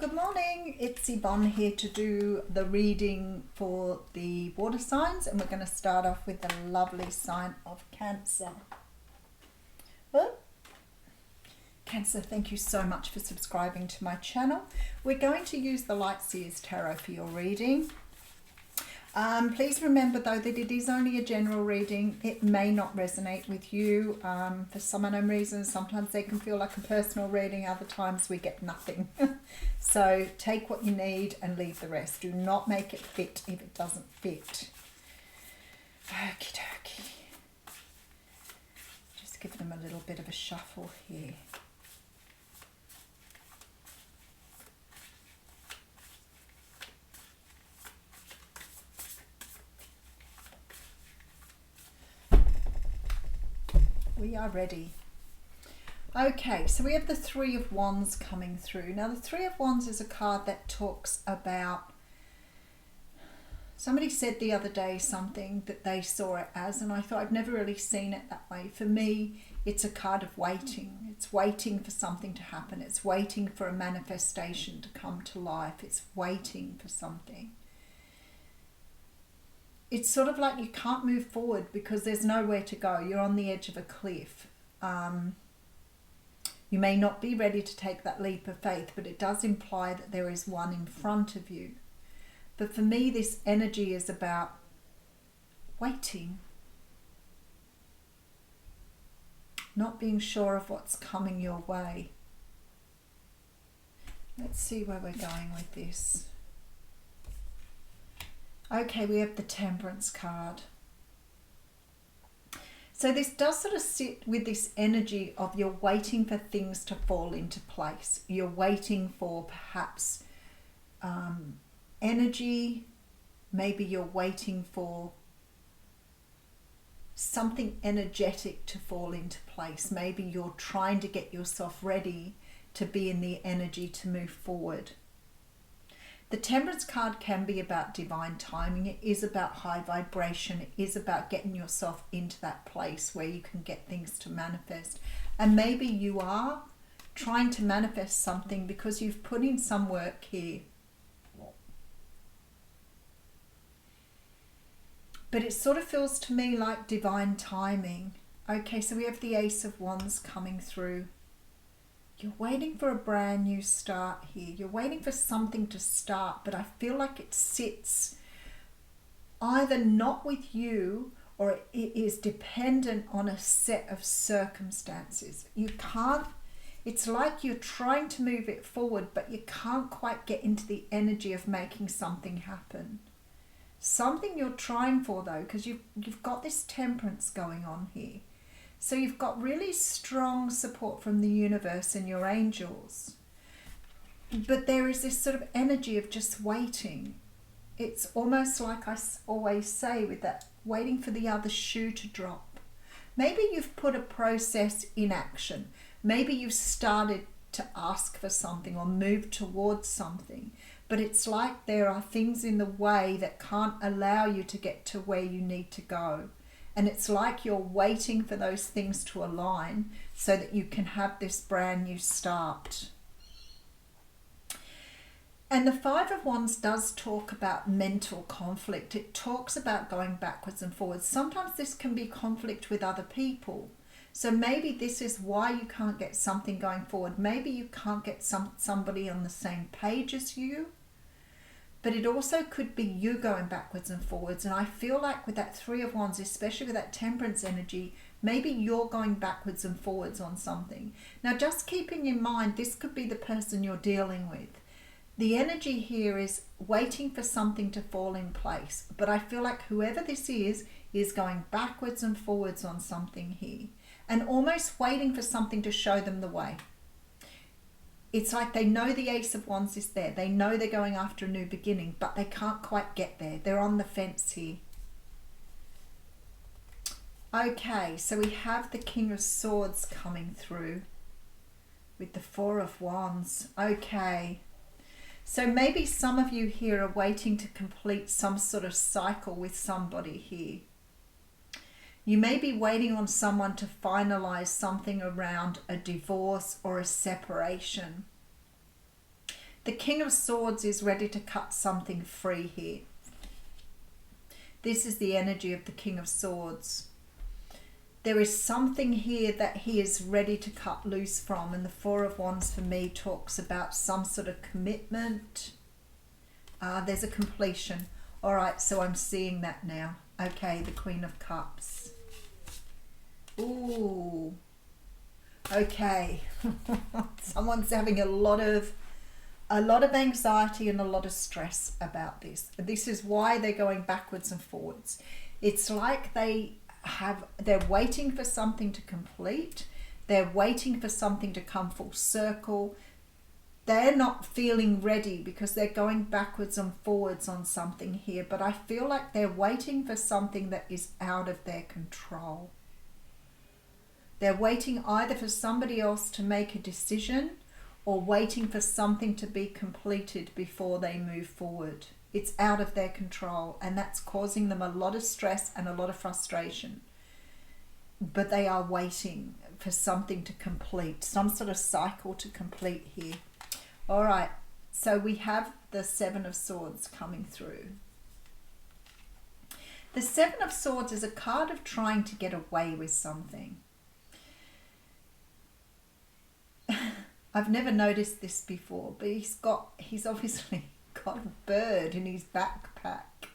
Good morning, it's Yvonne here to do the reading for the water signs, and we're going to start off with the lovely sign of Cancer. Well, Cancer, thank you so much for subscribing to my channel. We're going to use the Light Seers Tarot for your reading. Please remember though that it is only a general reading. It may not resonate with you for some unknown reason. Sometimes they can feel like a personal reading, other times we get nothing. So take what you need and leave the rest. Do not make it fit if it doesn't fit. Okie dokie. Just give them a little bit of a shuffle here. We are ready. Okay, so we have the Three of Wands coming through. Now, the Three of Wands is a card that talks about, somebody said the other day something that they saw it as, and I thought I've never really seen it that way. For me, it's a card of waiting. It's waiting for something to happen. It's waiting for a manifestation to come to life. It's waiting for something. It's sort of like you can't move forward because there's nowhere to go. You're on the edge of a cliff. You may not be ready to take that leap of faith, but it does imply that there is one in front of you. But for me, this energy is about waiting. Not being sure of what's coming your way. Let's see where we're going with this. Okay, we have the Temperance card. So this does sort of sit with this energy of you're waiting for things to fall into place. You're waiting for perhaps energy. Maybe you're waiting for something energetic to fall into place. Maybe you're trying to get yourself ready to be in the energy to move forward. The Temperance card can be about divine timing. It is about high vibration. It is about getting yourself into that place where you can get things to manifest. And maybe you are trying to manifest something because you've put in some work here. But it sort of feels to me like divine timing. Okay, so we have the Ace of Wands coming through. You're waiting for a brand new start here. You're waiting for something to start, but I feel like it sits either not with you or it is dependent on a set of circumstances. You can't, it's like you're trying to move it forward, but you can't quite get into the energy of making something happen. Something you're trying for though, because you've got this Temperance going on here. So you've got really strong support from the universe and your angels. But there is this sort of energy of just waiting. It's almost like I always say with that, waiting for the other shoe to drop. Maybe you've put a process in action. Maybe you've started to ask for something or move towards something. But it's like there are things in the way that can't allow you to get to where you need to go. And it's like you're waiting for those things to align so that you can have this brand new start. And the Five of Wands does talk about mental conflict. It talks about going backwards and forwards. Sometimes this can be conflict with other people. So maybe this is why you can't get something going forward. Maybe you can't get somebody on the same page as you. But it also could be you going backwards and forwards. And I feel like with that Three of Wands, especially with that Temperance energy, maybe you're going backwards and forwards on something. Now, just keeping in mind, this could be the person you're dealing with. The energy here is waiting for something to fall in place. But I feel like whoever this is going backwards and forwards on something here. And almost waiting for something to show them the way. It's like they know the Ace of Wands is there. They know they're going after a new beginning, but they can't quite get there. They're on the fence here. Okay, so we have the King of Swords coming through with the Four of Wands. Okay, so maybe some of you here are waiting to complete some sort of cycle with somebody here. You may be waiting on someone to finalize something around a divorce or a separation. The King of Swords is ready to cut something free here. This is the energy of the King of Swords. There is something here that he is ready to cut loose from, and the Four of Wands for me talks about some sort of commitment. There's a completion. All right, so I'm seeing that now. Okay, the Queen of Cups. Ooh. Okay. Someone's having a lot of anxiety and a lot of stress about this. This is why they're going backwards and forwards. It's like they're waiting for something to complete. They're waiting for something to come full circle. They're not feeling ready because they're going backwards and forwards on something here. But I feel like they're waiting for something that is out of their control. They're waiting either for somebody else to make a decision or waiting for something to be completed before they move forward. It's out of their control, and that's causing them a lot of stress and a lot of frustration. But they are waiting for something to complete, some sort of cycle to complete here. All right, so we have the Seven of Swords coming through. The Seven of Swords is a card of trying to get away with something. I've never noticed this before, but he's obviously got a bird in his backpack.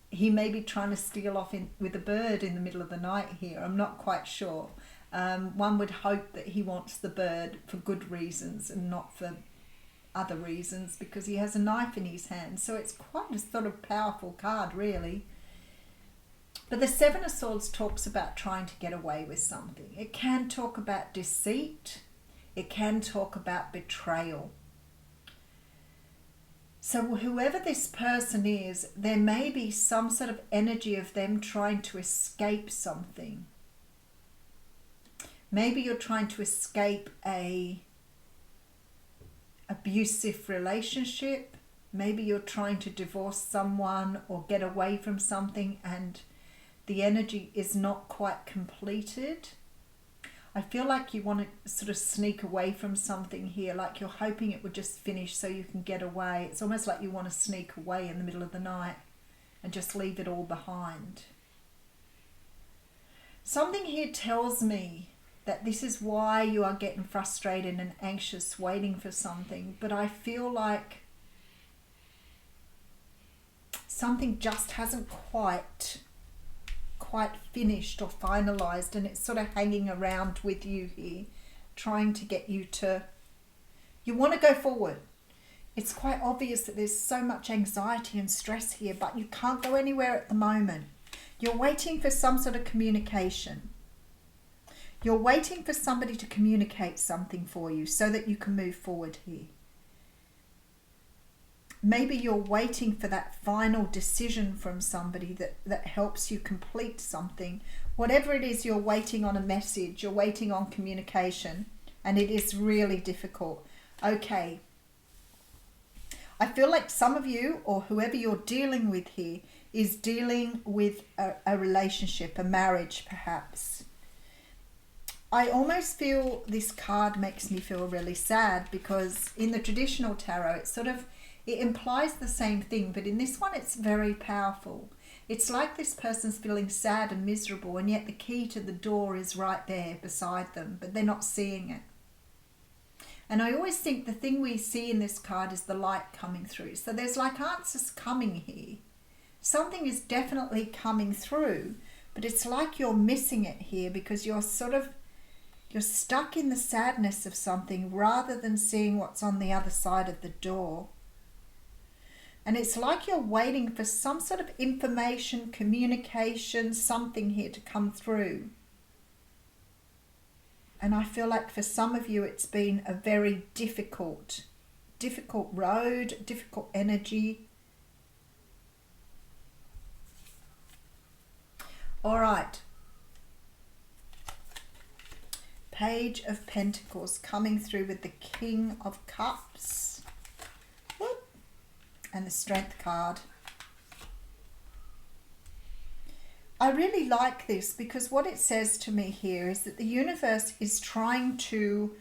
He may be trying to steal off with a bird in the middle of the night here. I'm not quite sure. One would hope that he wants the bird for good reasons and not for other reasons, because he has a knife in his hand. So it's quite a sort of powerful card, really. But the Seven of Swords talks about trying to get away with something. It can talk about deceit. It can talk about betrayal. So whoever this person is, there may be some sort of energy of them trying to escape something. Maybe you're trying to escape a abusive relationship. Maybe you're trying to divorce someone or get away from something, and the energy is not quite completed. I feel like you want to sort of sneak away from something here, like you're hoping it would just finish so you can get away. It's almost like you want to sneak away in the middle of the night and just leave it all behind. Something here tells me that this is why you are getting frustrated and anxious waiting for something, but I feel like something just hasn't quite finished or finalized, and it's sort of hanging around with you here, trying to get you to, you want to go forward. It's quite obvious that there's so much anxiety and stress here, but you can't go anywhere at the moment. You're waiting for some sort of communication. You're waiting for somebody to communicate something for you so that you can move forward here. Maybe you're waiting for that final decision from somebody that helps you complete something. Whatever it is, you're waiting on a message, you're waiting on communication, and it is really difficult. Okay. I feel like some of you, or whoever you're dealing with here, is dealing with a relationship, a marriage perhaps. I almost feel this card makes me feel really sad, because in the traditional tarot, it implies the same thing, but in this one it's very powerful. It's like this person's feeling sad and miserable, and yet the key to the door is right there beside them, but they're not seeing it. And I always think the thing we see in this card is the light coming through. So there's like answers coming here. Something is definitely coming through, but it's like you're missing it here because you're stuck in the sadness of something rather than seeing what's on the other side of the door. And it's like you're waiting for some sort of information, communication, something here to come through. And I feel like for some of you it's been a very difficult road, difficult energy. All right. Page of Pentacles coming through with the King of Cups. Whoop. And the Strength card. I really like this because what it says to me here is that the universe is trying to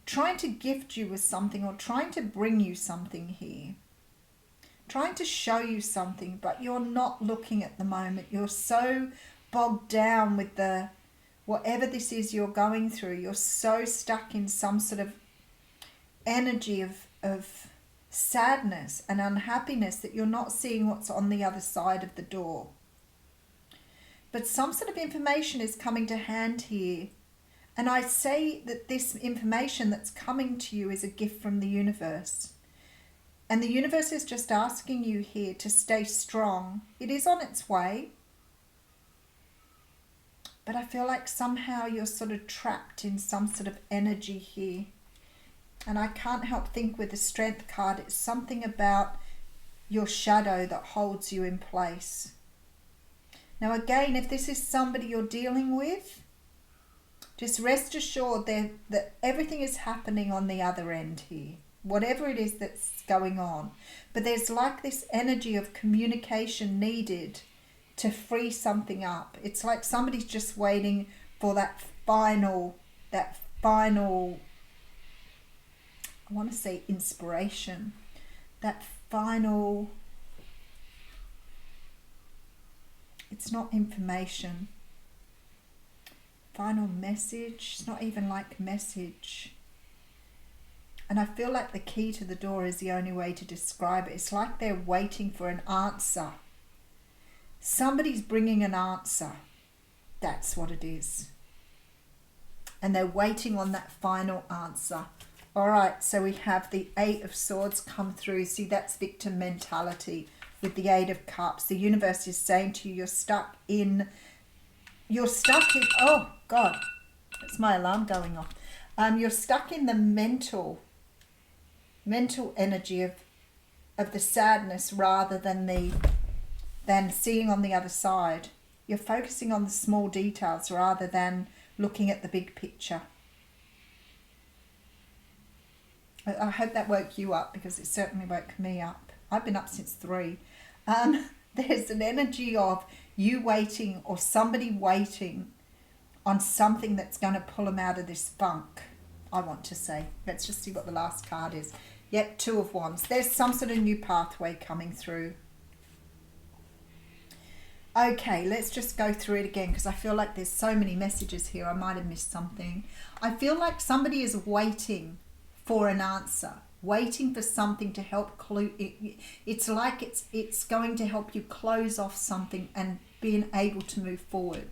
trying to gift you with something or trying to bring you something here. Trying to show you something, but you're not looking at the moment. You're so bogged down with the whatever this is you're going through. You're so stuck in some sort of energy of sadness and unhappiness that you're not seeing what's on the other side of the door. But some sort of information is coming to hand here. And I say that this information that's coming to you is a gift from the universe. And the universe is just asking you here to stay strong. It is on its way. But I feel like somehow you're sort of trapped in some sort of energy here. And I can't help think with the Strength card, it's something about your shadow that holds you in place. Now again, if this is somebody you're dealing with, just rest assured that everything is happening on the other end here. Whatever it is that's going on. But there's like this energy of communication needed to free something up. It's like somebody's just waiting for that final, I want to say inspiration, that final, it's not information, final message, it's not even like message. And I feel like the key to the door is the only way to describe it. It's like they're waiting for an answer. Somebody's bringing an answer. That's what it is. And they're waiting on that final answer. All right, so we have the Eight of Swords come through. See, that's victim mentality with the Eight of Cups. The universe is saying to you, you're stuck in, oh God, that's my alarm going off. You're stuck in the mental energy of the sadness rather than seeing on the other side. You're focusing on the small details rather than looking at the big picture. I hope that woke you up, because it certainly woke me up. I've been up since 3. There's an energy of you waiting or somebody waiting on something that's going to pull them out of this funk, I want to say. Let's just see what the last card is. Yep, 2 of Wands. There's some sort of new pathway coming through. Okay, let's just go through it again, because I feel like there's so many messages here. I might have missed something. I feel like somebody is waiting for an answer, waiting for something to help it's like it's going to help you close off something and being able to move forward.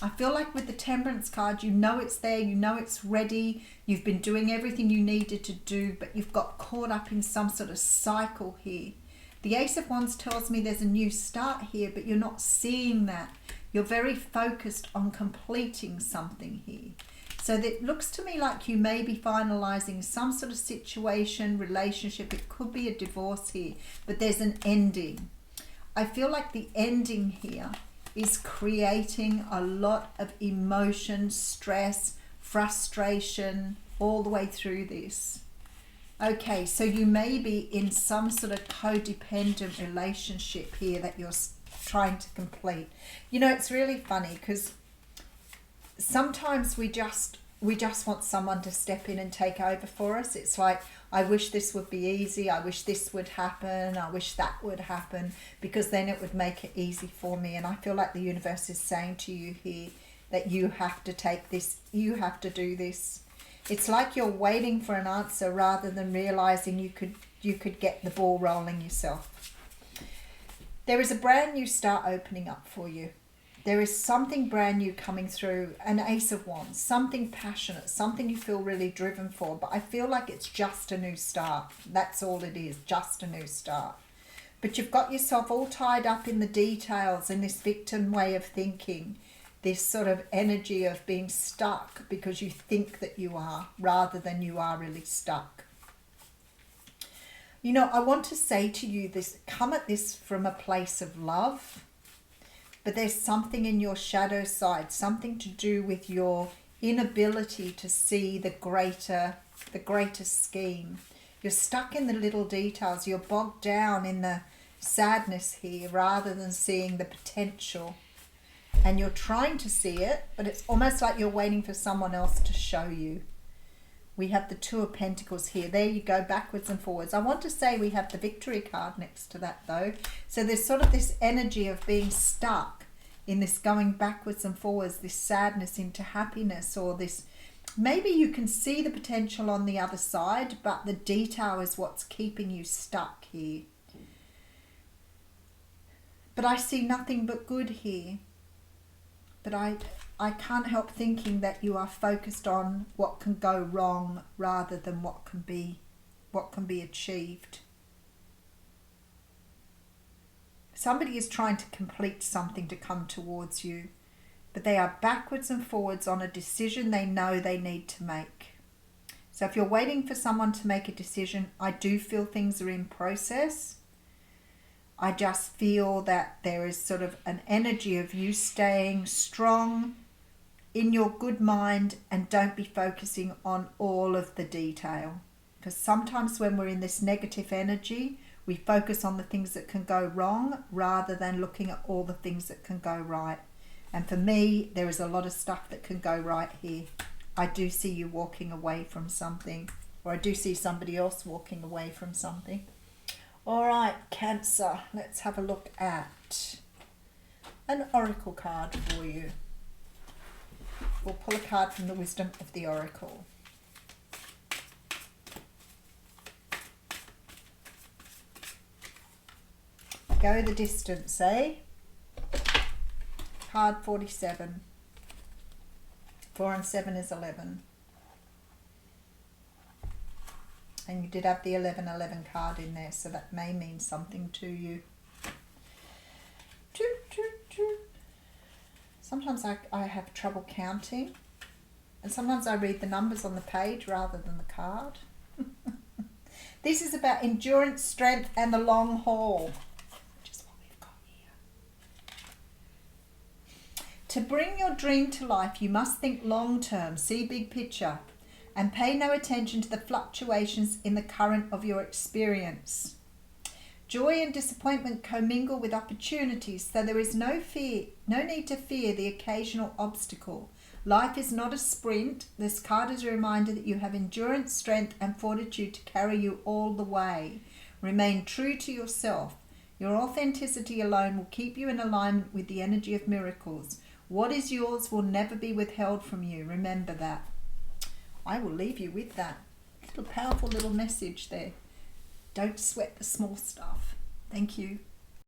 I feel like with the Temperance card, you know it's there, you know it's ready, you've been doing everything you needed to do, but you've got caught up in some sort of cycle here. The Ace of Wands tells me there's a new start here, but you're not seeing that. You're very focused on completing something here. So that looks to me like you may be finalizing some sort of situation, relationship. It could be a divorce here, but there's an ending. I feel like the ending here is creating a lot of emotion, stress, frustration, all the way through this. Okay, so you may be in some sort of codependent relationship here that you're trying to complete. You know, it's really funny because sometimes we just want someone to step in and take over for us. It's like, I wish this would be easy. I wish this would happen. I wish that would happen, because then it would make it easy for me. And I feel like the universe is saying to you here that you have to take this, you have to do this. It's like you're waiting for an answer rather than realizing you could get the ball rolling yourself. There is a brand new start opening up for you. There is something brand new coming through, an Ace of Wands, something passionate, something you feel really driven for, but I feel like it's just a new start. That's all it is, just a new start. But you've got yourself all tied up in the details in this victim way of thinking, this sort of energy of being stuck because you think that you are, rather than you are really stuck. You know, I want to say to you this, come at this from a place of love. But there's something in your shadow side, something to do with your inability to see the greater scheme. You're stuck in the little details. You're bogged down in the sadness here rather than seeing the potential. And you're trying to see it, but it's almost like you're waiting for someone else to show you. We have the Two of Pentacles here. There you go, backwards and forwards. I want to say we have the Victory card next to that though. So there's sort of this energy of being stuck in this going backwards and forwards, this sadness into happiness, or this, maybe you can see the potential on the other side, but the detail is what's keeping you stuck here. But I see nothing but good here. But I can't help thinking that you are focused on what can go wrong rather than what can be achieved. Somebody is trying to complete something to come towards you, but they are backwards and forwards on a decision they know they need to make. So if you're waiting for someone to make a decision, I do feel things are in process. I just feel that there is sort of an energy of you staying strong in your good mind and don't be focusing on all of the detail. Because sometimes when we're in this negative energy, we focus on the things that can go wrong rather than looking at all the things that can go right. And for me, there is a lot of stuff that can go right here. I do see you walking away from something, or I do see somebody else walking away from something. All right, Cancer, let's have a look at an oracle card for you. We'll pull a card from the Wisdom of the Oracle. Go the distance, eh? Card 47. 4 and 7 is 11. And you did have the 1111 card in there, so that may mean something to you. Sometimes I have trouble counting, and sometimes I read the numbers on the page rather than the card. This is about endurance, strength, and the long haul, which is what we've got here. To bring your dream to life, you must think long term, see big picture, and pay no attention to the fluctuations in the current of your experience. Joy and disappointment commingle with opportunities, so there is no need to fear the occasional obstacle. Life is not a sprint. This card is a reminder that you have endurance, strength, and fortitude to carry you all the way. Remain true to yourself. Your authenticity alone will keep you in alignment with the energy of miracles. What is yours will never be withheld from you. Remember that. I will leave you with that little powerful little message there. Don't sweat the small stuff. Thank you.